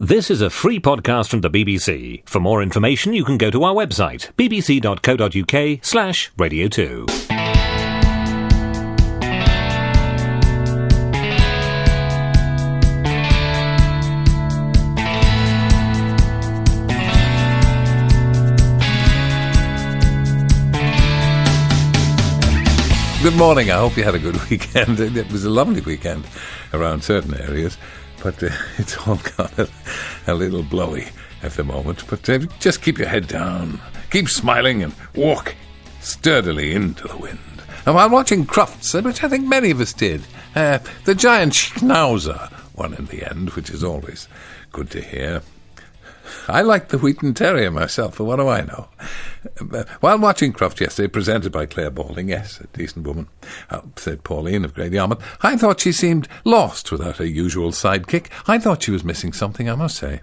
This is a free podcast from the BBC. For more information, you can go to our website, bbc.co.uk/Radio 2. Good morning. I hope you had a good weekend. It was a lovely weekend around certain areas, but it's all got a little blowy at the moment. But just keep your head down, keep smiling, and walk sturdily into the wind. And while watching Crufts, which I think many of us did, the giant schnauzer won in the end, which is always good to hear. I like the Wheaton Terrier myself, but what do I know? While watching Crufts yesterday, presented by Claire Balding, yes, a decent woman, said Pauline of Grady Yarmouth, I thought she seemed lost without her usual sidekick. I thought she was missing something, I must say.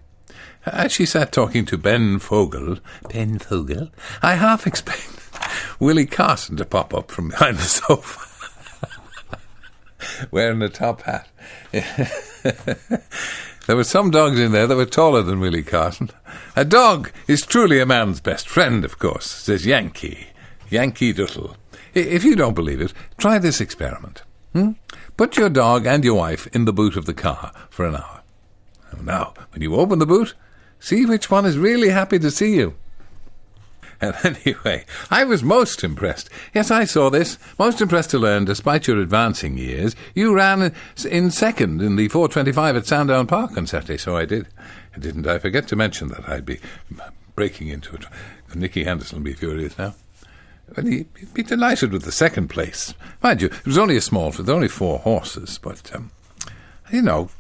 As she sat talking to Ben Fogel, I half expected Willie Carson to pop up from behind the sofa, wearing a top hat. There were some dogs in there that were taller than Willie Carson. A dog is truly a man's best friend, of course, says Yankee Doodle. If you don't believe it, try this experiment. Put your dog and your wife in the boot of the car for an hour. Now, when you open the boot, see which one is really happy to see you. And anyway, I was most impressed. Yes, I saw this. Most impressed to learn, despite your advancing years, you ran in second in the 4:25 at Sandown Park on Saturday, so I did. Didn't I forget to mention that I'd be breaking into it? Nicky Henderson will be furious now. Well, he'd be delighted with the second place. Mind you, it was only a small, with only 4 horses, but...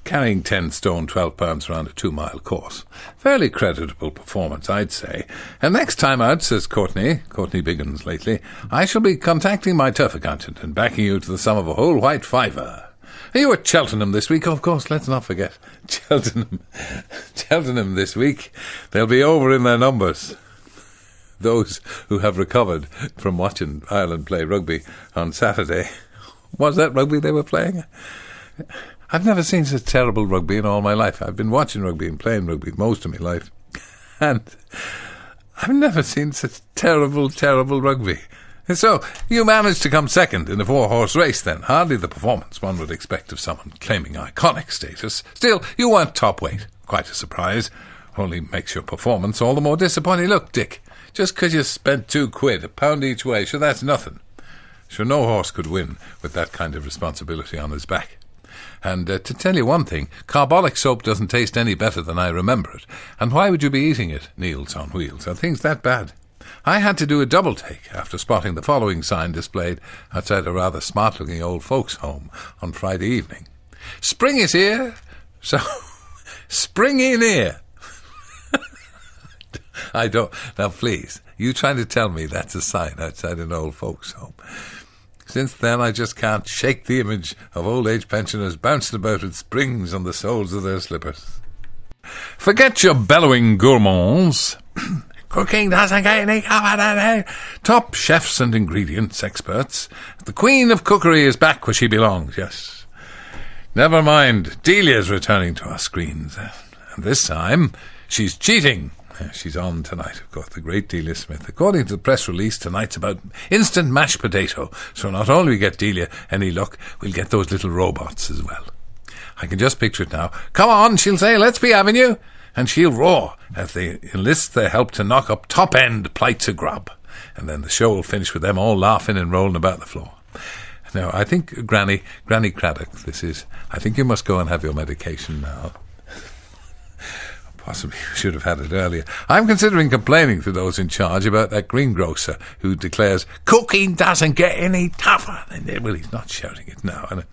carrying 10 stone, 12 pounds around a 2-mile course. Fairly creditable performance, I'd say. And next time out, says Courtney Biggins lately, I shall be contacting my turf accountant and backing you to the sum of a whole white fiver. Are you at Cheltenham this week? Of course, let's not forget. Cheltenham this week. They'll be over in their numbers. Those who have recovered from watching Ireland play rugby on Saturday. Was that rugby they were playing? I've never seen such terrible rugby in all my life. I've been watching rugby and playing rugby most of my life. And I've never seen such terrible, terrible rugby. So, you managed to come second in a 4-horse race then. Hardly the performance one would expect of someone claiming iconic status. Still, you weren't top weight. Quite a surprise. Only makes your performance all the more disappointing. Look, Dick, just 'cause you spent £2, a pound each way, sure, that's nothing. Sure, no horse could win with that kind of responsibility on his back. And to tell you one thing, carbolic soap doesn't taste any better than I remember it. And why would you be eating it, Niels on Wheels? Are things that bad? I had to do a double take after spotting the following sign displayed outside a rather smart-looking old folks' home on Friday evening. Spring is here, so spring in here. I don't... Now, please, you trying to tell me that's a sign outside an old folks' home? Since then, I just can't shake the image of old-age pensioners bouncing about with springs on the soles of their slippers. Forget your bellowing gourmands. Cooking doesn't get any cover. Top chefs and ingredients experts. The queen of cookery is back where she belongs, yes. Never mind, Delia's returning to our screens. And this time, she's cheating. She's on tonight, of course, the great Delia Smith. According to the press release, tonight's about instant mashed potato. So not only we get Delia any luck, we'll get those little robots as well. I can just picture it now. Come on, she'll say, let's be having you. And she'll roar as they enlist their help to knock up top-end plights of grub. And then the show will finish with them all laughing and rolling about the floor. Now, I think, Granny Craddock, this is... I think you must go and have your medication now. Possibly you should have had it earlier. I'm considering complaining to those in charge about that greengrocer who declares, cooking doesn't get any tougher. Well, he's not shouting it now, and I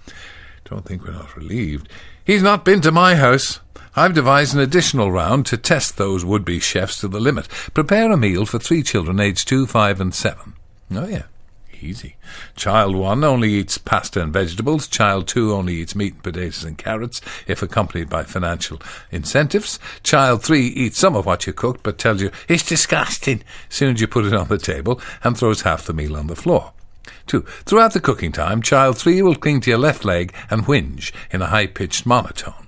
don't think we're not relieved. He's not been to my house. I've devised an additional round to test those would-be chefs to the limit. Prepare a meal for 3 children aged 2, 5 and 7. Oh, yeah. Easy. Child 1 only eats pasta and vegetables. Child 2 only eats meat and potatoes and carrots, if accompanied by financial incentives. Child 3 eats some of what you cooked, but tells you, it's disgusting, as soon as you put it on the table, and throws half the meal on the floor. 2. Throughout the cooking time, child 3 will cling to your left leg and whinge in a high-pitched monotone.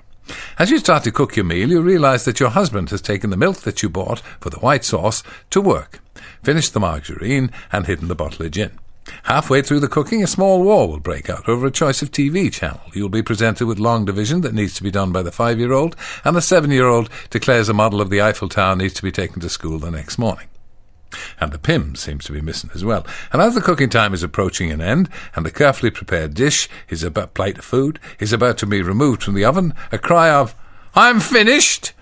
As you start to cook your meal, you realise that your husband has taken the milk that you bought for the white sauce to work, finished the margarine, and hidden the bottle of gin. Halfway through the cooking, a small war will break out over a choice of TV channel. You'll be presented with long division that needs to be done by the 5-year-old, and the 7-year-old declares a model of the Eiffel Tower needs to be taken to school the next morning. And the Pym seems to be missing as well. And as the cooking time is approaching an end, and the carefully prepared dish, plate of food, is about to be removed from the oven, a cry of, "I'm finished!"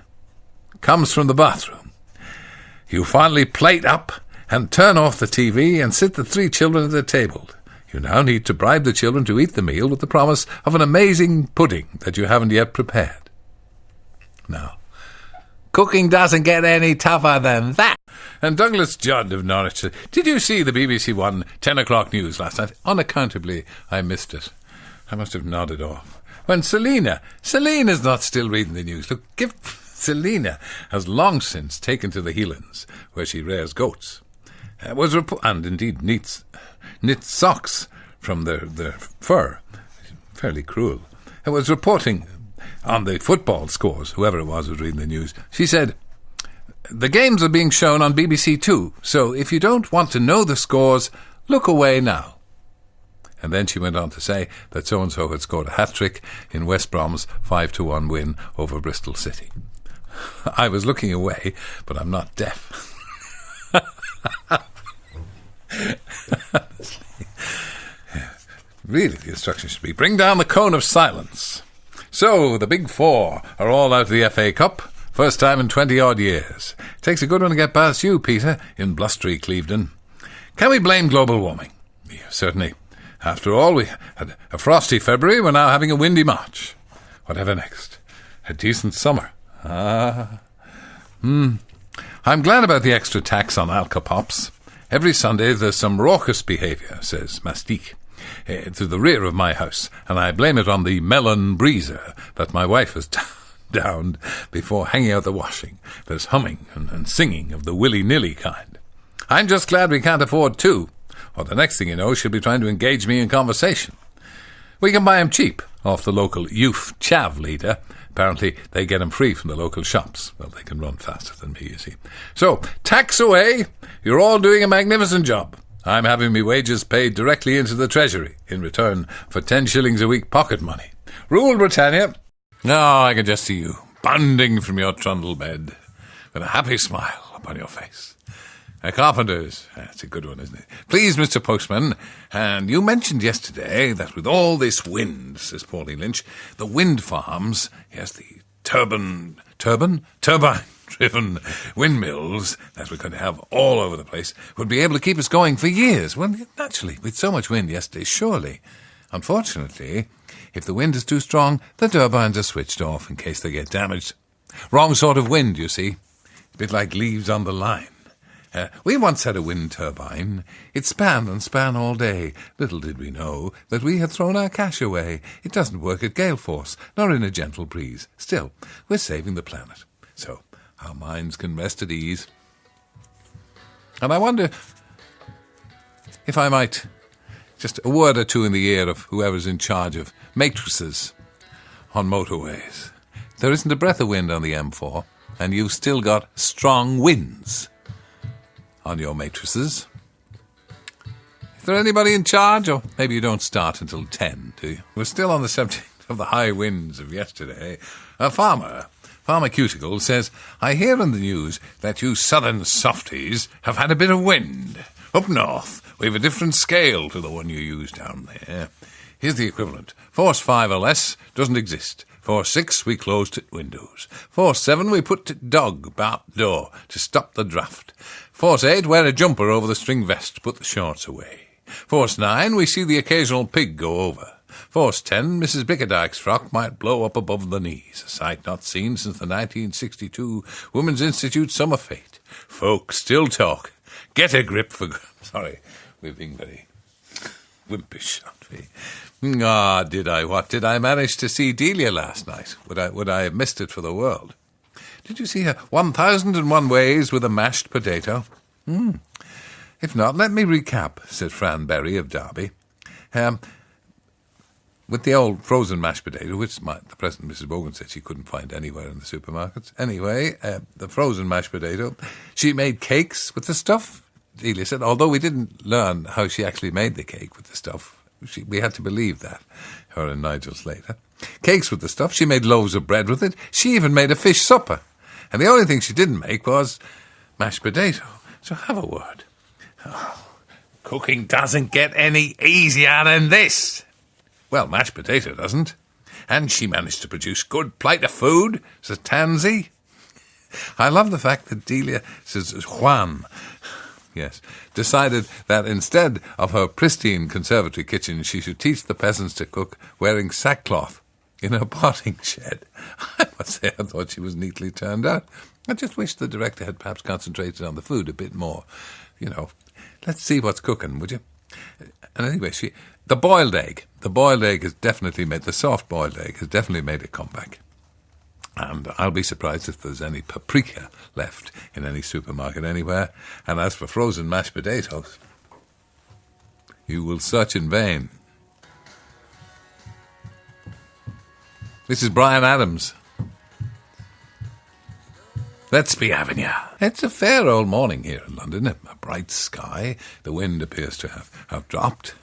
comes from the bathroom. You finally plate up and turn off the TV and sit the 3 children at the table. You now need to bribe the children to eat the meal with the promise of an amazing pudding that you haven't yet prepared. Now, cooking doesn't get any tougher than that. And Douglas Judd of Norwich said, "Did you see the BBC One 10 o'clock news last night?" Unaccountably, I missed it. I must have nodded off. When Selena's not still reading the news. Look, Selena has long since taken to the Healands, where she rears goats. And indeed knits socks from their fur. Fairly cruel. It was reporting on the football scores, whoever it was reading the news. She said, "The games are being shown on BBC Two, so if you don't want to know the scores, look away now." And then she went on to say that so-and-so had scored a hat-trick in West Brom's 5-1 win over Bristol City. I was looking away, but I'm not deaf. Really, the instruction should be, bring down the cone of silence. So, the big 4 are all out of the FA Cup. First time in 20-odd years. Takes a good one to get past you, Peter, in blustery Clevedon. Can we blame global warming? Yeah, certainly. After all, we had a frosty February. We're now having a windy March. Whatever next? A decent summer. I'm glad about the extra tax on alcopops. Every Sunday there's some raucous behaviour, says Mastique, to the rear of my house, and I blame it on the melon breezer that my wife has downed before hanging out the washing. There's humming and singing of the willy-nilly kind. I'm just glad we can't afford 2, or the next thing you know she'll be trying to engage me in conversation. We can buy 'em cheap off the local youth chav leader. Apparently they get 'em free from the local shops. Well, they can run faster than me, you see. So, tax away. You're all doing a magnificent job. I'm having me wages paid directly into the Treasury in return for 10 shillings a week pocket money. Rule Britannia. Oh, I can just see you bounding from your trundle bed with a happy smile upon your face. Carpenters, that's a good one, isn't it? Please, Mr. Postman, and you mentioned yesterday that with all this wind, says Pauline Lynch, the wind farms, yes, the turbine-driven windmills that we're going to have all over the place would be able to keep us going for years. Well, naturally, with so much wind yesterday, surely. Unfortunately, if the wind is too strong, the turbines are switched off in case they get damaged. Wrong sort of wind, you see. A bit like leaves on the line. We once had a wind turbine. It span and span all day. Little did we know that we had thrown our cash away. It doesn't work at gale force, nor in a gentle breeze. Still, we're saving the planet. So, our minds can rest at ease. And I wonder if I might, just a word or two in the ear of whoever's in charge of matrices on motorways. There isn't a breath of wind on the M4, and you've still got strong winds on your matrices. Is there anybody in charge? Or maybe you don't start until 10, do you? We're still on the subject of the high winds of yesterday. A Farmer Cuticle says, I hear in the news that you southern softies have had a bit of wind. Up north, we have a different scale to the one you use down there. Here's the equivalent. Force 5 or less doesn't exist. Force 6, we closed windows. Force 7, we put dog back door to stop the draft. Force 8, wear a jumper over the string vest to put the shorts away. Force 9, we see the occasional pig go over. Force 10, Mrs. Bickerdike's frock might blow up above the knees, a sight not seen since the 1962 Women's Institute Summer Fete. Folks still talk. Get a grip for... Sorry, we're being very wimpish, aren't we? What did I manage to see Delia last night? Would I have missed it for the world? Did you see her 1001 ways with a mashed potato? If not, let me recap, said Fran Berry of Derby. with the old frozen mashed potato, which the present Mrs. Wogan said she couldn't find anywhere in the supermarkets. Anyway, the frozen mashed potato. She made cakes with the stuff, Delia said, although we didn't learn how she actually made the cake with the stuff. We had to believe that, her and Nigel's later. Cakes with the stuff. She made loaves of bread with it. She even made a fish supper. And the only thing she didn't make was mashed potato. So have a word. Oh, cooking doesn't get any easier than this. Well, mashed potato doesn't. And she managed to produce good plate of food, says Tansy. I love the fact that Delia says Juan, yes, decided that instead of her pristine conservatory kitchen, she should teach the peasants to cook wearing sackcloth in her potting shed. I must say I thought she was neatly turned out. I just wish the director had perhaps concentrated on the food a bit more. You know, let's see what's cooking, would you? And anyway, the soft-boiled egg has definitely made a comeback. And I'll be surprised if there's any paprika left in any supermarket anywhere. And as for frozen mashed potatoes, you will search in vain. This is Brian Adams. Let's be having ya. It's a fair old morning here in London. A bright sky. The wind appears to have dropped.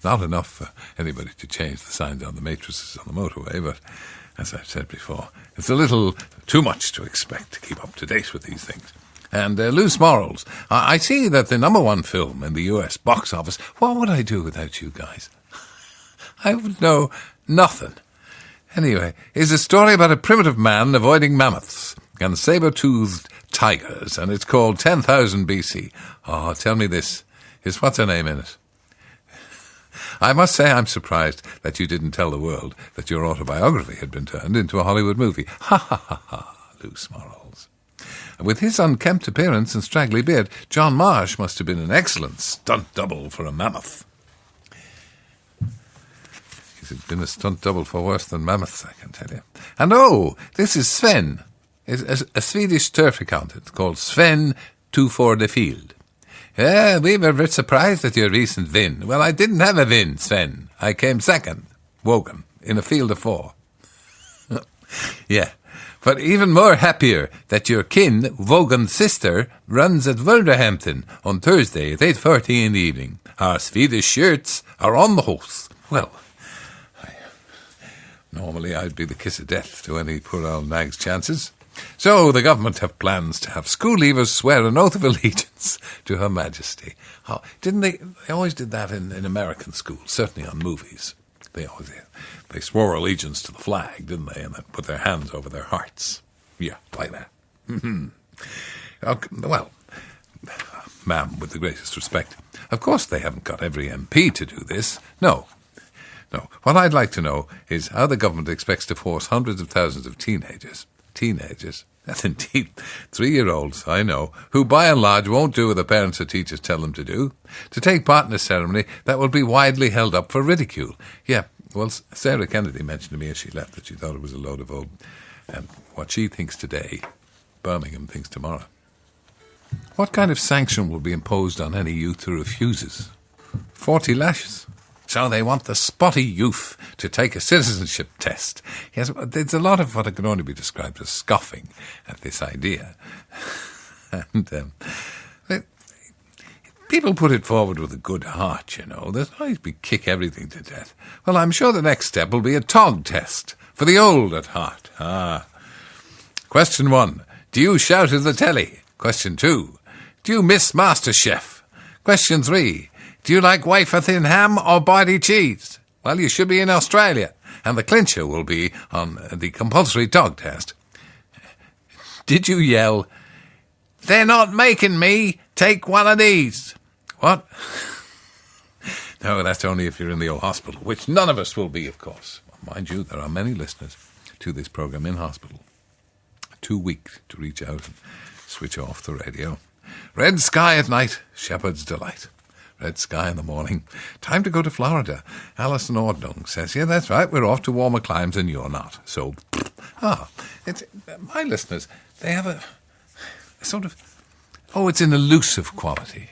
Not enough for anybody to change the signs on the matrices on the motorway, but as I've said before, it's a little too much to expect to keep up to date with these things. And loose morals. I see that the #1 film in the US box office, what would I do without you guys? I would know nothing. Anyway, is a story about a primitive man avoiding mammoths and saber-toothed tigers, and it's called 10,000 BC. Oh, tell me this. Is what's her name in it? I must say I'm surprised that you didn't tell the world that your autobiography had been turned into a Hollywood movie. Ha ha ha ha, loose morals. With his unkempt appearance and straggly beard, John Marsh must have been an excellent stunt double for a mammoth. He's been a stunt double for worse than mammoths, I can tell you. And this is Sven, a Swedish turf accountant called Sven for the field. We were very surprised at your recent win. Well, I didn't have a win, Sven. I came second, Wogan, in a field of 4. Yeah, but even more happier that your kin, Wogan's sister, runs at Wolverhampton on Thursday at 8:30 in the evening. Our Swedish shirts are on the horse. Well, normally I'd be the kiss of death to any poor old nag's chances. So the government have plans to have school leavers swear an oath of allegiance to Her Majesty. Oh, didn't they? They always did that in American schools, certainly on movies. They swore allegiance to the flag, didn't they? And then put their hands over their hearts. Yeah, like that. Okay, well, ma'am, with the greatest respect, of course they haven't got every MP to do this. No. What I'd like to know is how the government expects to force hundreds of thousands of teenagers, that's indeed 3-year-olds, I know, who by and large won't do what the parents or teachers tell them to do, to take part in a ceremony that will be widely held up for ridicule. Yeah, well, Sarah Kennedy mentioned to me as she left that she thought it was a load of old, and what she thinks today, Birmingham thinks tomorrow. What kind of sanction will be imposed on any youth who refuses? 40 lashes. So they want the spotty youth to take a citizenship test. Yes, there's a lot of what can only be described as scoffing at this idea. And people put it forward with a good heart, you know. There's always be kick everything to death. Well, I'm sure the next step will be a TOG test for the old at heart. Question 1. Do you shout at the telly? Question 2. Do you miss MasterChef? Question 3. Do you like wafer thin ham or body cheese? Well, you should be in Australia, and the clincher will be on the compulsory TOG test. Did you yell, "They're not making me, take one of these"? What? No, that's only if you're in the old hospital, which none of us will be, of course. Mind you, there are many listeners to this programme in hospital. Too weak to reach out and switch off the radio. Red sky at night, shepherd's delight. Red sky in the morning. Time to go to Florida. Alison Ordnung says, yeah, that's right, we're off to warmer climes and you're not. So, it's my listeners, they have a sort of, it's an elusive quality.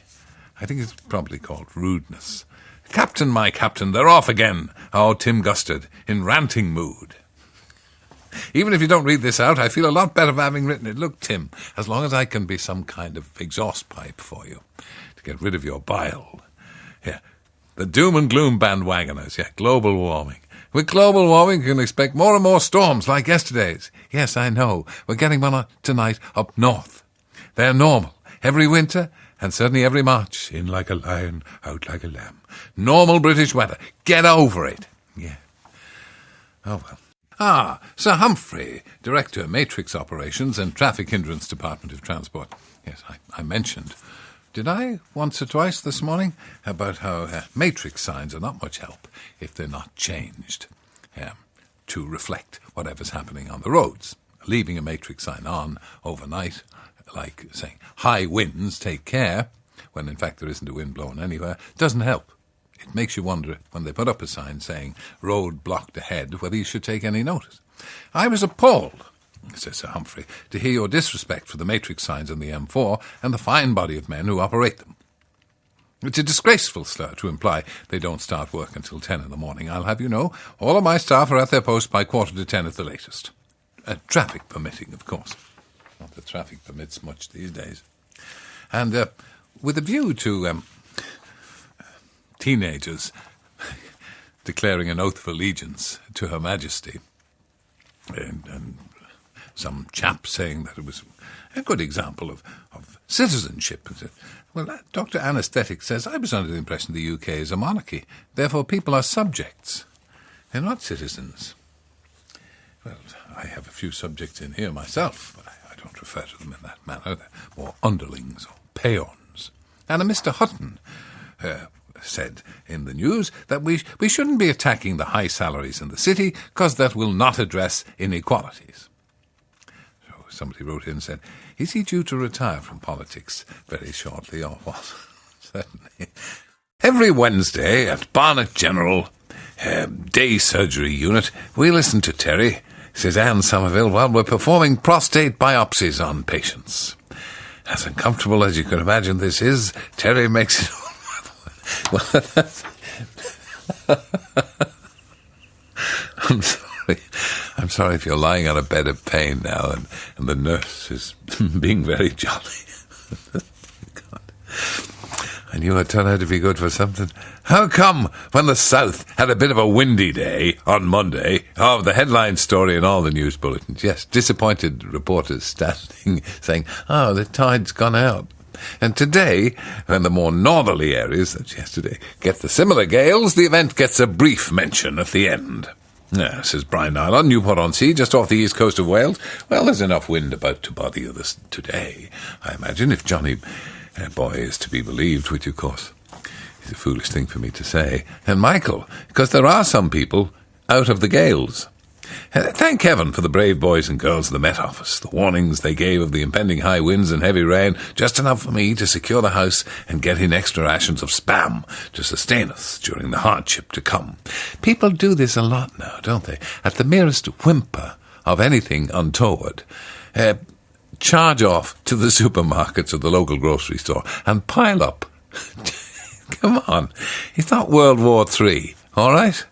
I think it's probably called rudeness. Captain, my captain, they're off again. Oh, Tim Gustard, in ranting mood. Even if you don't read this out, I feel a lot better for having written it. Look, Tim, as long as I can be some kind of exhaust pipe for you to get rid of your bile. Yeah, the doom and gloom bandwagoners. Yeah, global warming. With global warming, you can expect more and more storms like yesterday's. Yes, I know. We're getting one tonight up north. They're normal. Every winter, and certainly every March. In like a lion, out like a lamb. Normal British weather. Get over it. Yeah. Oh, well. Sir Humphrey, Director, Matrix Operations and Traffic Hindrance Department of Transport. Yes, I mentioned. Did I once or twice this morning about how matrix signs are not much help if they're not changed to reflect whatever's happening on the roads. Leaving a matrix sign on overnight, like saying, high winds, take care, when in fact there isn't a wind blowing anywhere, doesn't help. It makes you wonder, when they put up a sign saying, road blocked ahead, whether you should take any notice. I was appalled, says Sir Humphrey, to hear your disrespect for the matrix signs on the M4 and the fine body of men who operate them. It's a disgraceful slur to imply they don't start work until 10 in the morning. I'll have you know, all of my staff are at their post by 9:45 at the latest. Traffic permitting, of course. Not that traffic permits much these days. And with a view to teenagers declaring an oath of allegiance to Her Majesty, and some chap saying that it was a good example of citizenship. Well, Dr. Anaesthetic says, I was under the impression the UK is a monarchy. Therefore, people are subjects. They're not citizens. Well, I have a few subjects in here myself, but I don't refer to them in that manner. They're more underlings or peons. And a Mr. Hutton said in the news that we shouldn't be attacking the high salaries in the city because that will not address inequalities. So somebody wrote in and said, is he due to retire from politics very shortly or what? Certainly. Every Wednesday at Barnet General Day Surgery Unit, we listen to Terry, says Anne Somerville, while we're performing prostate biopsies on patients. As uncomfortable as you can imagine this is, Terry makes it well, I'm sorry if you're lying on a bed of pain now and the nurse is being very jolly. God. I knew I'd turn out to be good for something. How come when the South had a bit of a windy day on Monday, the headline story in all the news bulletins, yes, disappointed reporters standing saying, the tide's gone out. And today, when the more northerly areas, that's yesterday, get the similar gales, the event gets a brief mention at the end. Says Brian Nylon, Newport-on-Sea, just off the east coast of Wales. Well, there's enough wind about to bother you this today, I imagine, if Johnny Boy is to be believed, which, of course, is a foolish thing for me to say. And Michael, because there are some people out of the gales. Thank heaven for the brave boys and girls of the Met Office. The warnings they gave of the impending high winds and heavy rain, just enough for me to secure the house and get in extra rations of spam to sustain us during the hardship to come. People do this a lot now, don't they? At the merest whimper of anything untoward, charge off to the supermarkets or the local grocery store and pile up. Come on, it's not World War III, all right?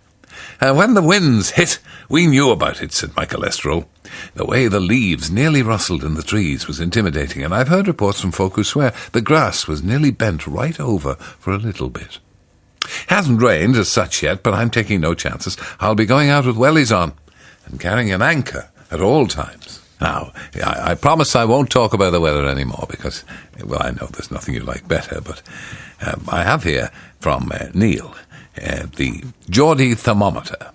And when the winds hit, we knew about it, said Michael Estrell. The way the leaves nearly rustled in the trees was intimidating, and I've heard reports from folk who swear the grass was nearly bent right over for a little bit. Hasn't rained as such yet, but I'm taking no chances. I'll be going out with wellies on and carrying an anchor at all times. Now, I promise I won't talk about the weather anymore because, well, I know there's nothing you like better, but I have here from Neil the Geordie thermometer.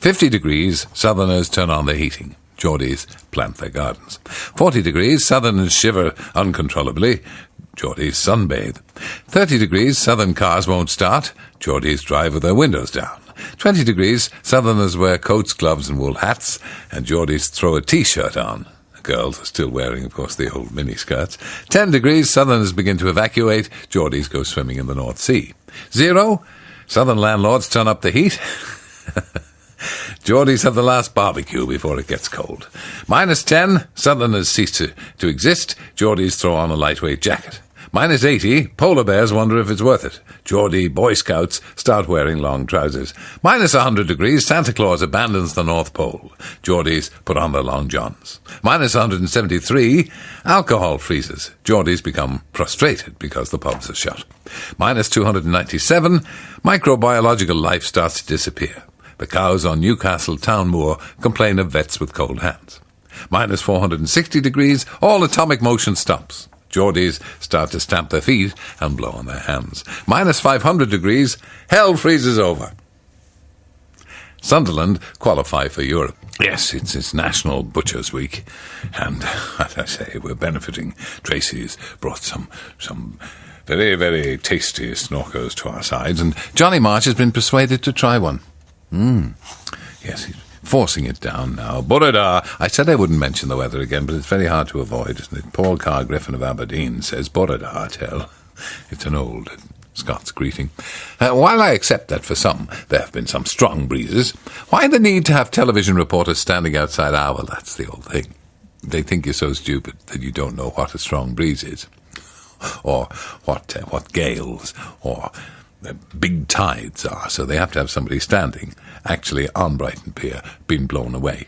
50 degrees, southerners turn on the heating. Geordies plant their gardens. 40 degrees, southerners shiver uncontrollably. Geordies sunbathe. 30 degrees, southern cars won't start. Geordies drive with their windows down. 20 degrees, southerners wear coats, gloves and wool hats, and Geordies throw a T-shirt on. The girls are still wearing, of course, the old miniskirts. 10 degrees, southerners begin to evacuate. Geordies go swimming in the North Sea. 0, southern landlords turn up the heat. Geordies have the last barbecue before it gets cold. -10, southerners cease to exist. Geordies throw on a lightweight jacket. Minus 80, polar bears wonder if it's worth it. Geordie Boy Scouts start wearing long trousers. Minus 100 degrees, Santa Claus abandons the North Pole. Geordies put on their long johns. Minus 173, alcohol freezes. Geordies become frustrated because the pubs are shut. Minus 297, microbiological life starts to disappear. The cows on Newcastle Town Moor complain of vets with cold hands. Minus 460 degrees, all atomic motion stops. Geordies start to stamp their feet and blow on their hands. Minus 500 degrees, hell freezes over. Sunderland qualify for Europe. Yes, it's National Butchers' Week, and as I say, we're benefiting. Tracy's brought some very, very tasty snorkers to our sides, and Johnny March has been persuaded to try one. Yes, he's forcing it down now. Burrada. I said I wouldn't mention the weather again, but it's very hard to avoid, isn't it? Paul Carr Griffin of Aberdeen says, Burrada, tell. It's an old Scots greeting. While I accept that for some there have been some strong breezes, why the need to have television reporters standing outside? Well, that's the old thing. They think you're so stupid that you don't know what a strong breeze is, or what gales, or big tides are, so they have to have somebody standing, actually on Brighton Pier, being blown away.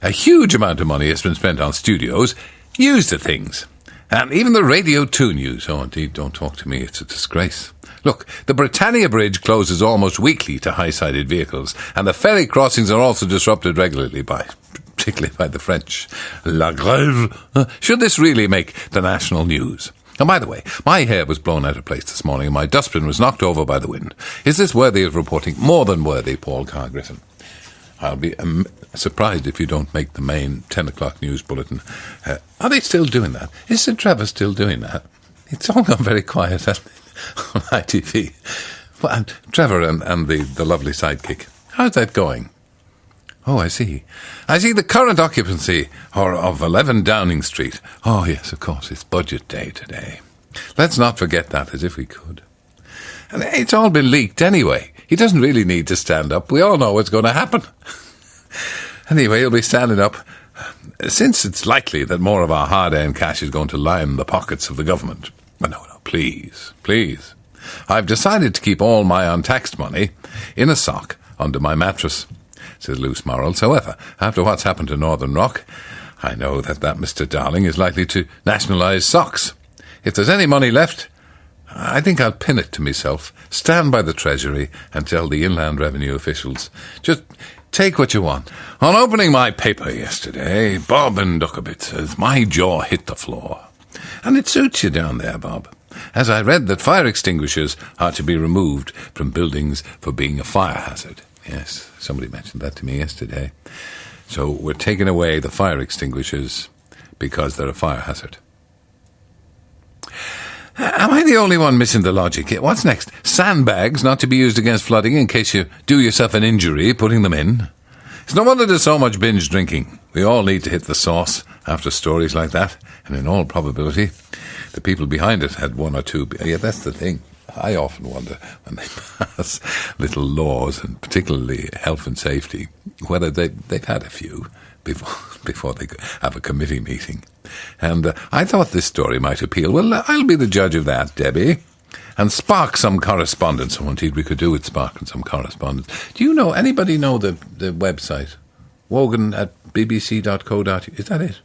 A huge amount of money has been spent on studios. Use the things. And even the Radio 2 news. Oh, indeed, don't talk to me. It's a disgrace. Look, the Britannia Bridge closes almost weekly to high-sided vehicles, and the ferry crossings are also disrupted regularly particularly by the French. La grève. Should this really make the national news? And by the way, my hair was blown out of place this morning and my dustbin was knocked over by the wind. Is this worthy of reporting? More than worthy, Paul Carr Griffin. I'll be surprised if you don't make the main 10 o'clock news bulletin. Are they still doing that? Is Sir Trevor still doing that? It's all gone very quiet on ITV. Well, and Trevor and the lovely sidekick. How's that going? Oh, I see. I see the current occupancy of 11 Downing Street. Oh, yes, of course, it's budget day today. Let's not forget that, as if we could. And it's all been leaked anyway. He doesn't really need to stand up. We all know what's going to happen. Anyway, he'll be standing up. Since it's likely that more of our hard-earned cash is going to line the pockets of the government. No, please. I've decided to keep all my untaxed money in a sock under my mattress. Says loose morals. However, after what's happened to Northern Rock, I know that Mr. Darling is likely to nationalise socks. If there's any money left, I think I'll pin it to myself, stand by the Treasury and tell the Inland Revenue officials, just take what you want. On opening my paper yesterday, Bob and Duckabit says, my jaw hit the floor. And it suits you down there, Bob, as I read that fire extinguishers are to be removed from buildings for being a fire hazard. Yes, somebody mentioned that to me yesterday. So we're taking away the fire extinguishers because they're a fire hazard. Am I the only one missing the logic here? What's next? Sandbags not to be used against flooding in case you do yourself an injury putting them in? It's no wonder there's so much binge drinking. We all need to hit the sauce after stories like that, and in all probability, the people behind it had one or two. Yeah, that's the thing. I often wonder when they pass little laws, and particularly health and safety, whether they've had a few before they have a committee meeting. And I thought this story might appeal. Well, I'll be the judge of that, Debbie, and spark some correspondence. Oh, indeed, we could do with sparking some correspondence. Do you know, anybody know the website? Wogan at bbc.co.uk. Is that it?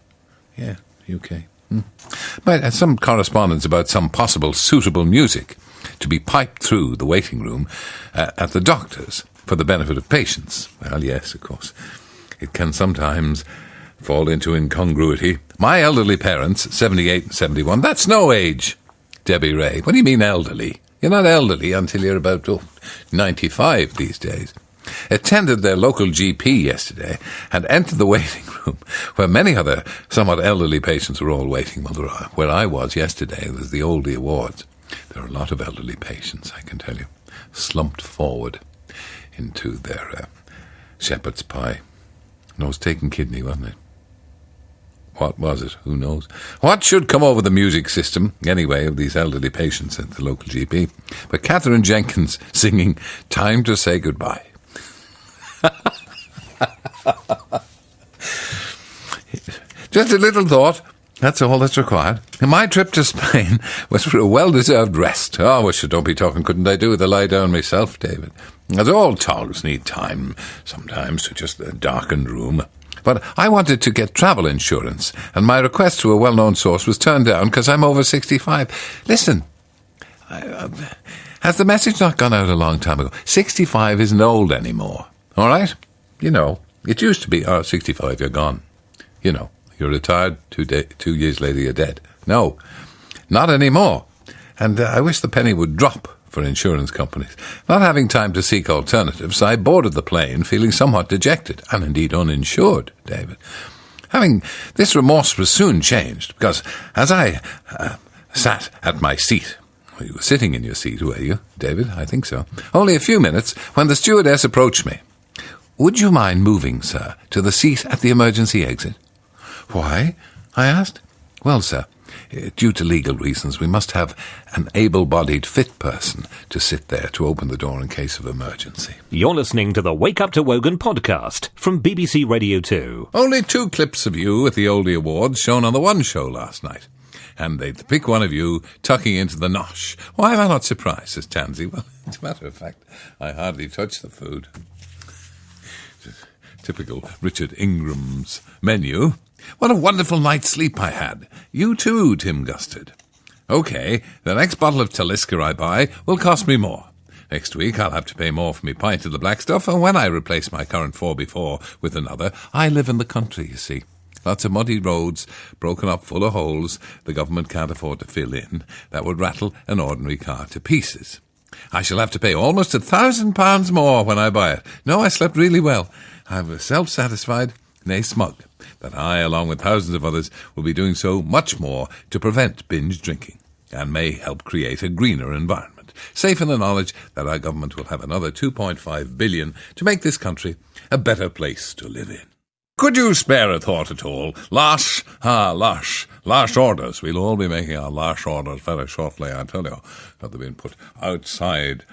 Yeah, UK. But some correspondence about some possible suitable music to be piped through the waiting room at the doctor's for the benefit of patients. Well, yes, of course. It can sometimes fall into incongruity. My elderly parents, 78 and 71, that's no age, Debbie Ray. What do you mean elderly? You're not elderly until you're about 95 these days. Attended their local GP yesterday and entered the waiting room where many other somewhat elderly patients were all waiting. Well, where I was yesterday was the Oldie Awards. There are a lot of elderly patients, I can tell you, slumped forward into their shepherd's pie. Nose-taking kidney, wasn't it? What was it? Who knows? What should come over the music system, anyway, of these elderly patients at the local GP? But Catherine Jenkins singing Time to Say Goodbye. Just a little thought. That's all that's required. My trip to Spain was for a well-deserved rest. Oh, well, don't be talking, couldn't I do with a lie down myself, David? As all togs need time, sometimes, to just a darkened room. But I wanted to get travel insurance, and my request to a well-known source was turned down because I'm over 65. Listen, has the message not gone out a long time ago? 65 isn't old anymore, all right? You know, it used to be, 65, you're gone. You know, you're retired, 2 years later you're dead. No, not anymore. And I wish the penny would drop for insurance companies. Not having time to seek alternatives, I boarded the plane feeling somewhat dejected, and indeed uninsured, David. Having this remorse was soon changed, because as I sat at my seat, you were sitting in your seat, were you, David? I think so. Only a few minutes, when the stewardess approached me. "Would you mind moving, sir, to the seat at the emergency exit?" "Why?" I asked. "Well, sir, due to legal reasons, we must have an able-bodied fit person to sit there to open the door in case of emergency." You're listening to the Wake Up to Wogan podcast from BBC Radio 2. Only 2 clips of you at the Oldie Awards shown on the One show last night. And they'd pick one of you tucking into the nosh. Why am I not surprised, says Tansy. Well, as a matter of fact, I hardly touched the food. Typical Richard Ingram's menu. What a wonderful night's sleep I had. You too, Tim Gustard. OK, the next bottle of Talisker I buy will cost me more. Next week I'll have to pay more for me pint of the black stuff, and when I replace my current 4x4 with another, I live in the country, you see. Lots of muddy roads, broken up full of holes the government can't afford to fill in, that would rattle an ordinary car to pieces. I shall have to pay almost £1,000 more when I buy it. No, I slept really well. I'm self-satisfied, nay smug, that I, along with thousands of others, will be doing so much more to prevent binge drinking, and may help create a greener environment, safe in the knowledge that our government will have another £2.5 billion to make this country a better place to live in. Could you spare a thought at all? Lash orders. We'll all be making our lash orders very shortly, I tell you, that they've been put outside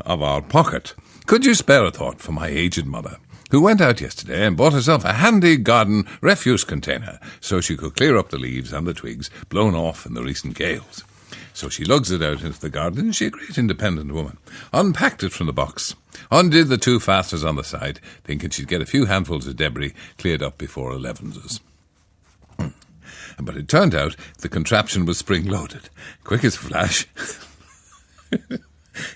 of our pocket. Could you spare a thought for my aged mother, who went out yesterday and bought herself a handy garden refuse container so she could clear up the leaves and the twigs blown off in the recent gales? So she lugs it out into the garden, and she's a great independent woman. Unpacked it from the box, undid the 2 fasteners on the side, thinking she'd get a few handfuls of debris cleared up before 11s. But it turned out the contraption was spring-loaded. Quick as flash,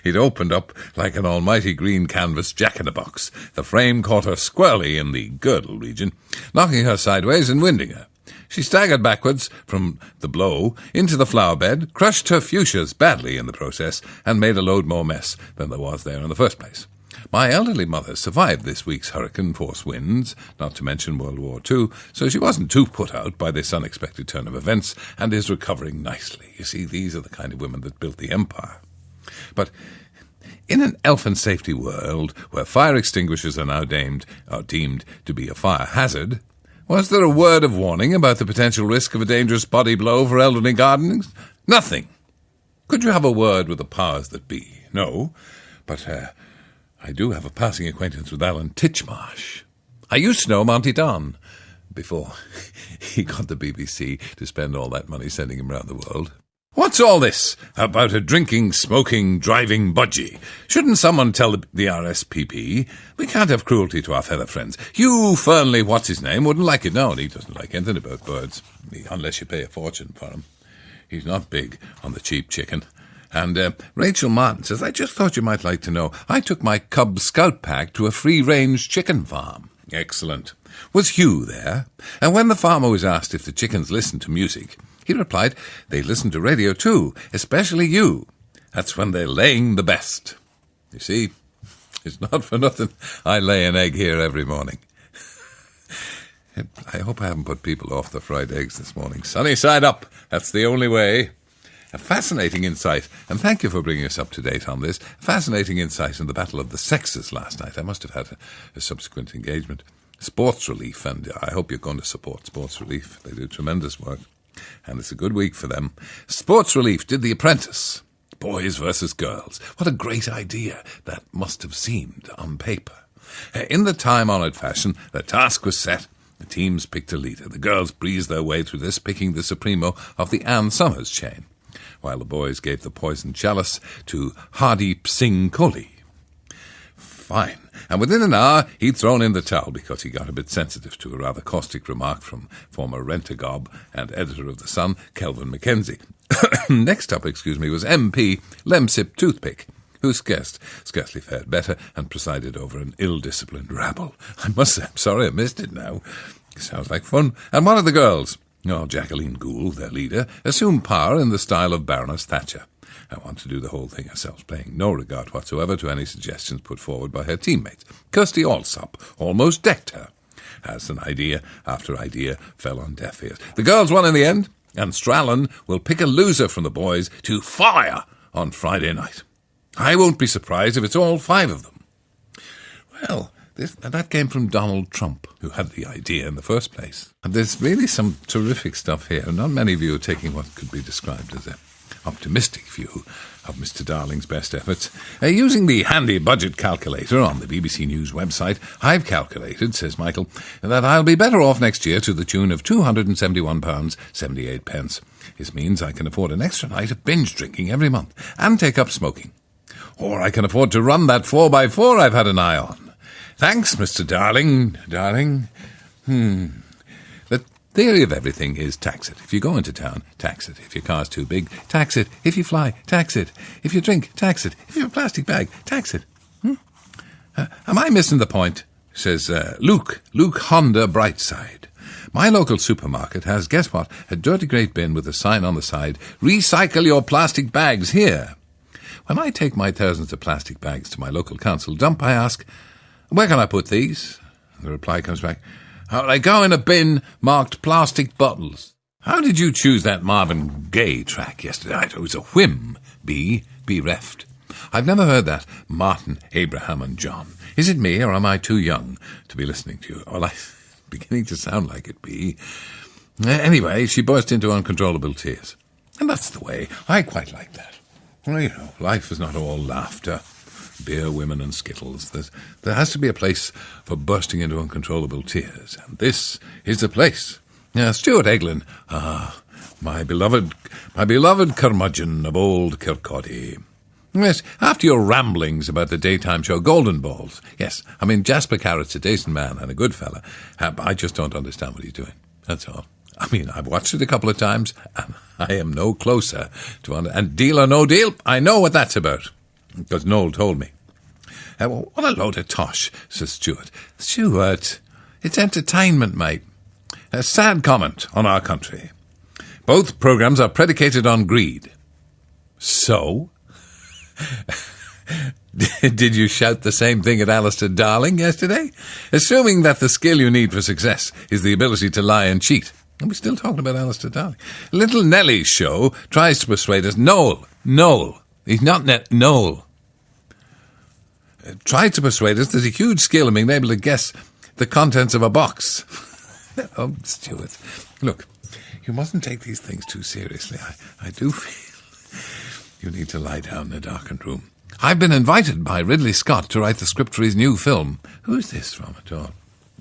it opened up like an almighty green canvas jack-in-a-box. The frame caught her squarely in the girdle region, knocking her sideways and winding her. She staggered backwards from the blow into the flower bed, crushed her fuchsias badly in the process, and made a load more mess than there was there in the first place. My elderly mother survived this week's hurricane-force winds, not to mention World War II, so she wasn't too put out by this unexpected turn of events, and is recovering nicely. You see, these are the kind of women that built the empire. But in an elfin safety world, where fire extinguishers are now deemed to be a fire hazard, was there a word of warning about the potential risk of a dangerous body blow for elderly gardeners? Nothing. Could you have a word with the powers that be? No. But I do have a passing acquaintance with Alan Titchmarsh. I used to know Monty Don before he got the BBC to spend all that money sending him round the world. What's all this about a drinking, smoking, driving budgie? Shouldn't someone tell the RSPP? We can't have cruelty to our feather friends. Hugh Fernley, what's-his-name, wouldn't like it. No, and he doesn't like anything about birds, unless you pay a fortune for him. He's not big on the cheap chicken. And Rachel Martin says, I just thought you might like to know, I took my Cub Scout pack to a free-range chicken farm. Excellent. Was Hugh there? And when the farmer was asked if the chickens listened to music, he replied, they listen to radio too, especially you. That's when they're laying the best. You see, it's not for nothing I lay an egg here every morning. I hope I haven't put people off the fried eggs this morning. Sunny side up, that's the only way. A fascinating insight, and thank you for bringing us up to date on this, a fascinating insight in the battle of the sexes last night. I must have had a subsequent engagement. Sports Relief, and I hope you're going to support Sports Relief. They do tremendous work. And it's a good week for them. Sports Relief did The Apprentice. Boys versus girls. What a great idea that must have seemed on paper. In the time-honoured fashion, the task was set, The teams picked a leader. The girls breezed their way through this, picking the Supremo of the Anne Summers chain, while the boys gave the poisoned chalice to Hardeep Singh Kohli. Fine. And within an hour, he'd thrown in the towel because he got a bit sensitive to a rather caustic remark from former rent-a-gob and editor of The Sun, Kelvin Mackenzie. Next up, was MP Lemsip Toothpick, who scarcely fared better and presided over an ill-disciplined rabble. I must say, I'm sorry I missed it now. Sounds like fun. And one of the girls, Jacqueline Gould, their leader, assumed power in the style of Baroness Thatcher. I want to do the whole thing herself, paying no regard whatsoever to any suggestions put forward by her teammates. Kirsty Allsop almost decked her, as an idea after idea fell on deaf ears. The girls won in the end, and Strallen will pick a loser from the boys to fire on Friday night. I won't be surprised if it's all 5 of them. Well, that came from Donald Trump, who had the idea in the first place. And there's really some terrific stuff here. Not many of you are taking what could be described as an optimistic view of Mr. Darling's best efforts. Using the handy budget calculator on the BBC News website, I've calculated, says Michael, that I'll be better off next year to the tune of £271.78. This means I can afford an extra night of binge drinking every month and take up smoking. Or I can afford to run that 4x4 I've had an eye on. Thanks, Mr. Darling. The theory of everything is tax it. If you go into town, tax it. If your car's too big, tax it. If you fly, tax it. If you drink, tax it. If you have a plastic bag, tax it. Am I missing the point? Says Luke Honda Brightside. My local supermarket has, guess what, a dirty great bin with a sign on the side, recycle your plastic bags here. When I take my thousands of plastic bags to my local council dump, I ask, where can I put these? The reply comes back, they go in a bin marked plastic bottles. How did you choose that Marvin Gaye track yesterday? It was a whim. Be bereft. I've never heard that. Martin, Abraham and John. Is it me, or am I too young to be listening to you? Well, I'm beginning to sound like it, be. Anyway, she burst into uncontrollable tears. And that's the way. I quite like that. Well, life is not all laughter, beer, women and skittles. There has to be a place for bursting into uncontrollable tears, and this is the place. Stuart Eglin, my beloved curmudgeon of old Kirkcaldy. Yes, after your ramblings about the daytime show Golden Balls, yes, I mean, Jasper Carrot's a decent man and a good fella. I just don't understand what he's doing, that's all. I mean, I've watched it a couple of times, and I am no closer to and Deal or No Deal, I know what that's about, because Noel told me. What a load of tosh, says Stuart. Stuart, it's entertainment, mate. A sad comment on our country. Both programmes are predicated on greed. So? Did you shout the same thing at Alistair Darling yesterday? Assuming that the skill you need for success is the ability to lie and cheat. And we're still talking about Alistair Darling. Little Nellie's show tries to persuade us. Noel. He's not Noel. Tried to persuade us there's a huge skill in being able to guess the contents of a box. Oh, Stuart. Look, you mustn't take these things too seriously. I do feel you need to lie down in a darkened room. I've been invited by Ridley Scott to write the script for his new film. Who's this from at all?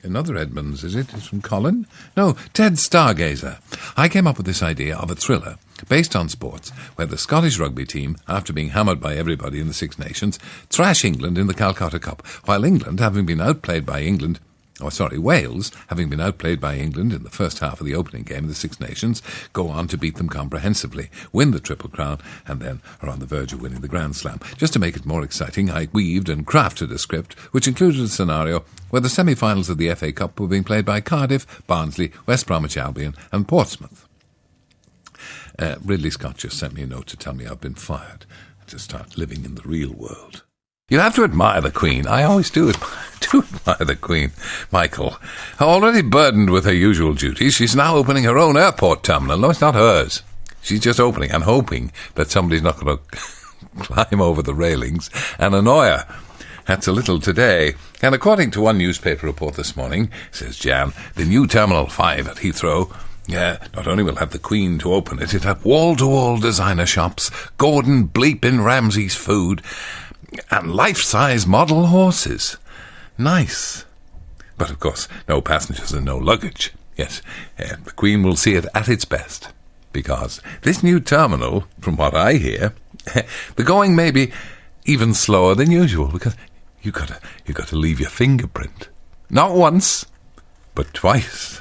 Another Edmonds, is it? It's from Colin? No, Ted Stargazer. I came up with this idea of a thriller based on sports where the Scottish rugby team, after being hammered by everybody in the Six Nations, thrash England in the Calcutta Cup, while England, having been outplayed by Wales, having been outplayed by England in the first half of the opening game of the Six Nations, go on to beat them comprehensively, win the Triple Crown, and then are on the verge of winning the Grand Slam. Just to make it more exciting, I weaved and crafted a script which included a scenario where the semi-finals of the FA Cup were being played by Cardiff, Barnsley, West Bromwich Albion and Portsmouth. Ridley Scott just sent me a note to tell me I've been fired to start living in the real world. You have to admire the Queen. I always do admire the Queen. Michael, already burdened with her usual duties, she's now opening her own airport terminal. No, it's not hers. She's just opening and hoping that somebody's not going to climb over the railings and annoy her. That's a little today. And according to one newspaper report this morning, says Jan, the new Terminal 5 at Heathrow, not only will have the Queen to open it, it'll have wall-to-wall designer shops, Gordon Bleepin Ramsay's food, and life-size model horses. Nice. But of course, no passengers and no luggage. Yes, the Queen will see it at its best. Because this new terminal, from what I hear, the going may be even slower than usual, because you got to leave your fingerprint. Not once, but twice.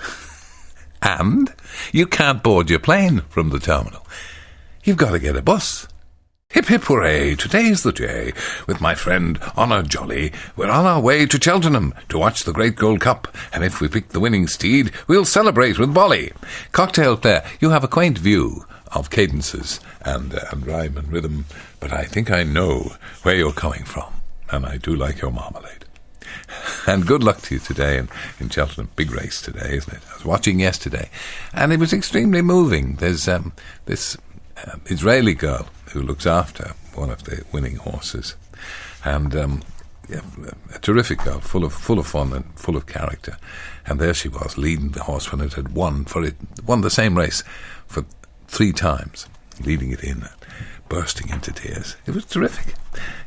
And you can't board your plane from the terminal. You've got to get a bus. Hip hip hooray, today's the day. With my friend Honor Jolly, we're on our way to Cheltenham to watch the Great Gold Cup, and if we pick the winning steed, we'll celebrate with Bolly. Cocktail player, you have a quaint view of cadences and rhyme and rhythm, but I think I know where you're coming from, and I do like your marmalade. And good luck to you today in Cheltenham. Big race today, isn't it? I was watching yesterday, and it was extremely moving. There's this Israeli girl who looks after one of the winning horses, and a terrific girl, full of fun and full of character. And there she was, leading the horse when it had won the same race for 3 times, leading it in, bursting into tears. It was terrific.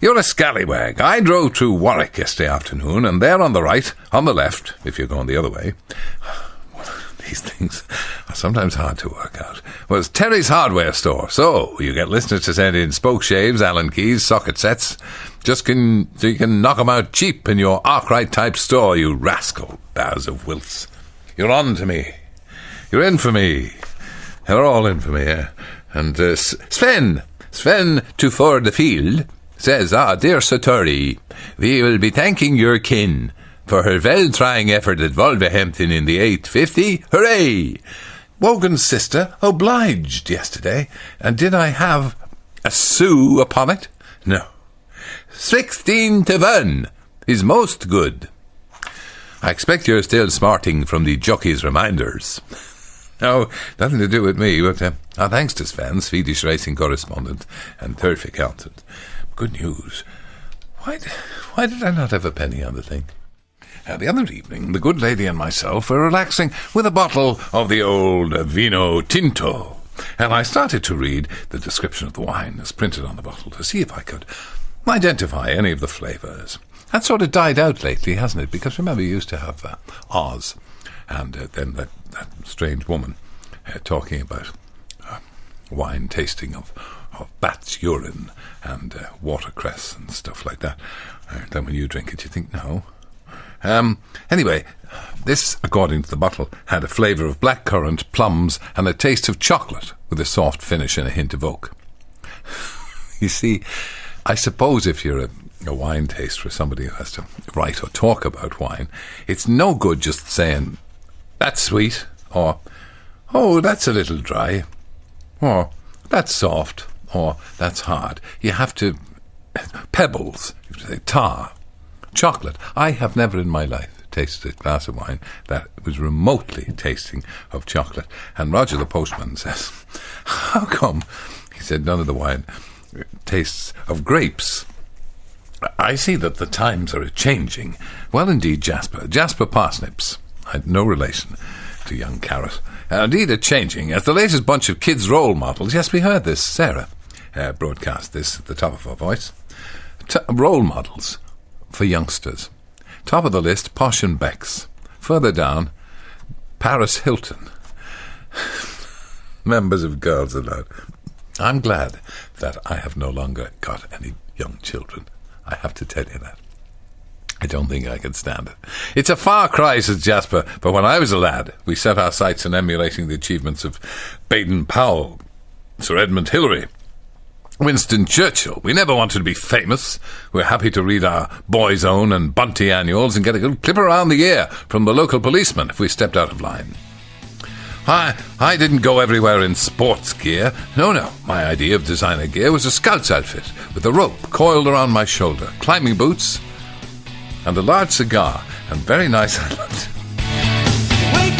You're a scallywag. I drove through Warwick yesterday afternoon, and there on the right, on the left, if you're going the other way, these things are sometimes hard to work out, was Terry's Hardware Store. So you get listeners to send in spoke shaves, Allen keys, socket sets, so you can knock 'em out cheap in your Arkwright type store, you rascal, Baz of Wilts. You're on to me. You're in for me. They're all in for me, yeah. And Sven to for the field says, dear Sir Turry, we will be thanking your kin for her well-trying effort at Wolverhampton in the 850. Hooray! Wogan's sister obliged yesterday, and did I have a sou upon it? No. 16-1 is most good. I expect you're still smarting from the jockey's reminders. No, nothing to do with me, but thanks to Sven, Swedish racing correspondent and turf accountant. Good news. Why did I not have a penny on the thing? The other evening, the good lady and myself were relaxing with a bottle of the old Vino Tinto, and I started to read the description of the wine as printed on the bottle to see if I could identify any of the flavours. That sort of died out lately, hasn't it? Because remember, you used to have Oz, and then that strange woman talking about wine tasting of bat's urine and watercress and stuff like that. Then when you drink it, you think, no. Anyway, this, according to the bottle, had a flavour of blackcurrant, plums, and a taste of chocolate, with a soft finish and a hint of oak. You see, I suppose if you're a wine taster, somebody who has to write or talk about wine, it's no good just saying, that's sweet, or, oh, that's a little dry, or, that's soft, or, that's hard. You have to, pebbles, you have to say tar. Chocolate. I have never in my life tasted a glass of wine that was remotely tasting of chocolate. And Roger the postman says, how come? He said, none of the wine tastes of grapes. I see that the times are changing. Well, indeed, Jasper Parsnips. I had no relation to young Carrot. Indeed, are changing. As the latest bunch of kids' role models, yes, we heard this, Sarah broadcast this at the top of her voice. Role models for youngsters. Top of the list, Posh and Becks. Further down, Paris Hilton. Members of Girls Aloud. I'm glad that I have no longer got any young children. I have to tell you that. I don't think I can stand it. It's a far cry, says Jasper, but when I was a lad, we set our sights on emulating the achievements of Baden-Powell, Sir Edmund Hillary, Winston Churchill. We never wanted to be famous. We're happy to read our Boy's Own and Bunty annuals and get a good clip around the ear from the local policeman if we stepped out of line. I didn't go everywhere in sports gear. No. My idea of designer gear was a scout's outfit with a rope coiled around my shoulder, climbing boots, and a large cigar, and very nice. Wake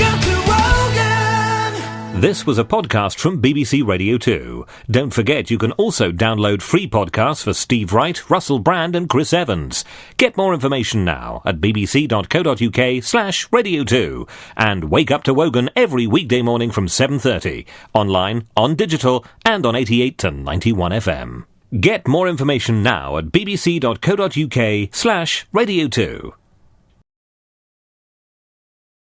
up to Wogan! This was a podcast from BBC Radio 2. Don't forget you can also download free podcasts for Steve Wright, Russell Brand and Chris Evans. Get more information now at bbc.co.uk/Radio 2 and wake up to Wogan every weekday morning from 7:30, online, on digital and on 88 to 91 FM. Get more information now at bbc.co.uk/Radio 2.